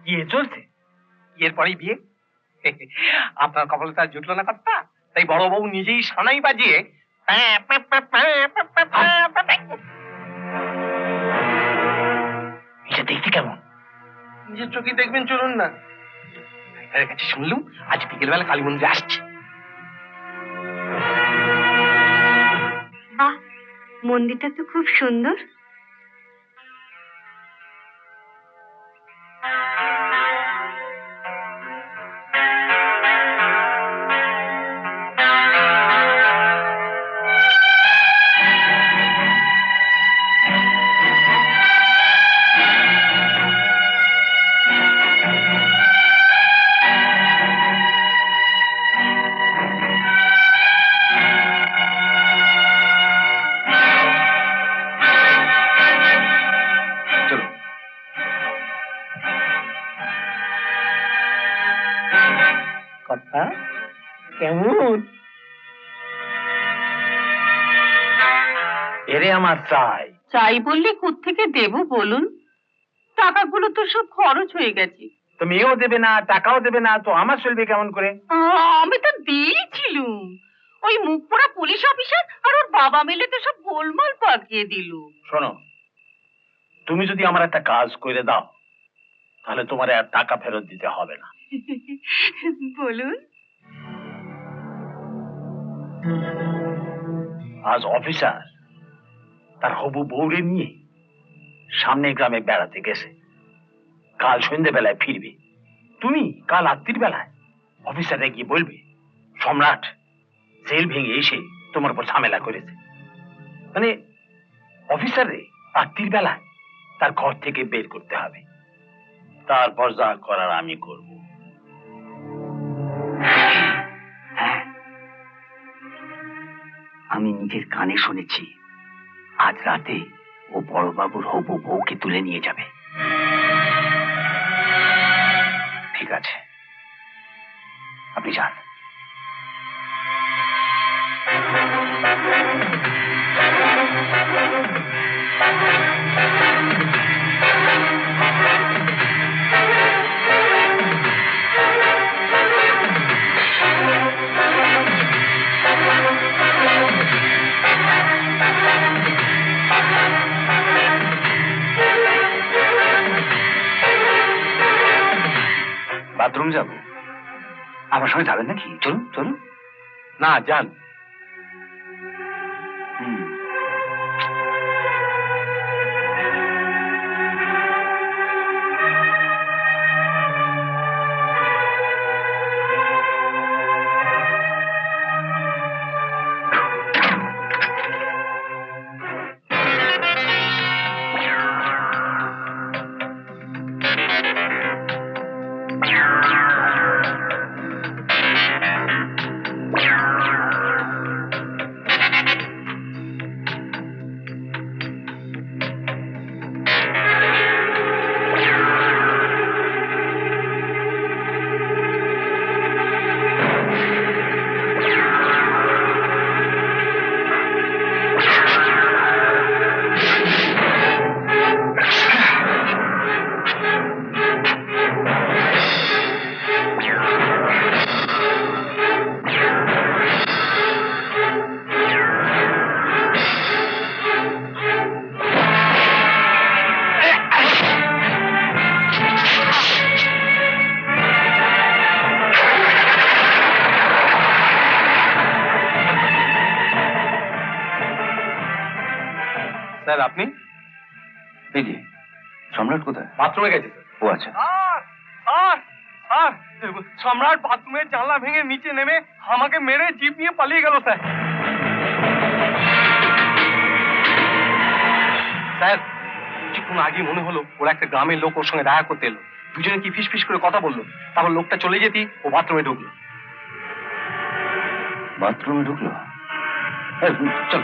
বিয়ে চলছে? বিয়ের পরেই বিয়ে? আপনার কপালে তার জুটলো না কথা, তাই বড় বউ নিজেই সানাই বাজিয়ে এটা দেখতে কেমন? নিজের চোখে দেখবেন, চলুন না। ডাক্তারের কাছে শুনলুম আজ বিকেলবেলা কালী মন্দিরে আসছে। বাহ, মন্দিরটা তো খুব সুন্দর। কথা কেমন? এরে আমার চাই। চাই বললে কোত্থেকে দেব বলুন? টাকাগুলো তো সব খরচ হয়ে গেছে। তো মেয়েও দেবে না, টাকাও দেবে না, তো আমার চলবে কেমন করে? আমি তো দিয়েছিলুম। ওই মুখ পোড়া পুলিশ অফিসার আর ওর বাবা মিলে তো সব গোলমাল পাকিয়ে দিল। শোনো, তুমি যদি আমার একটা কাজ করে দাও তাহলে তোমার আর টাকা ফেরত দিতে হবে না। বলুন। আজ অফিসার তার হবু বউরে নিয়ে সামনের গ্রামে বেড়াতে গেছে, কাল সন্ধ্যেবেলায় ফিরবে। তুমি কাল রাত্রির বেলায় অফিসারে গিয়ে বলবে সম্রাট সেল ভেঙে এসে তোমার উপর ঝামেলা করেছে। মানে অফিসারে রাত্রির বেলায় তার ঘর থেকে বের করতে হবে, তারপর যা করার আমি করব। আমি নিজের কানে শুনেছি আজ রাতে ও বড়বাবুর হবু বউকে তুলে নিয়ে যাবে। ঠিক আছে, আপনি যান। বাথরুম যাব? আমার সঙ্গে যাবেন নাকি? চলুন চলুন। না, যান। স্যার আপনি? এই যে সম্রাট কোথায়? বাথরুমে গেছে স্যার। ও আচ্ছা। সম্রাট বাথরুমের জানলা ভেঙে নিচে নেমে আমাকে মেরে জিপ নিয়ে পালিয়ে গেল স্যার। স্যার কিছুক্ষণ আগে মনে হলো ওরা একটা গ্রামের লোক ওর সঙ্গে দেখা করতে এলো, দুজনে কি ফিস ফিস করে কথা বললো, তারপর লোকটা চলে যেতেই ও বাথরুমে ঢুকলো। বাথরুমে ঢুকলো? চল।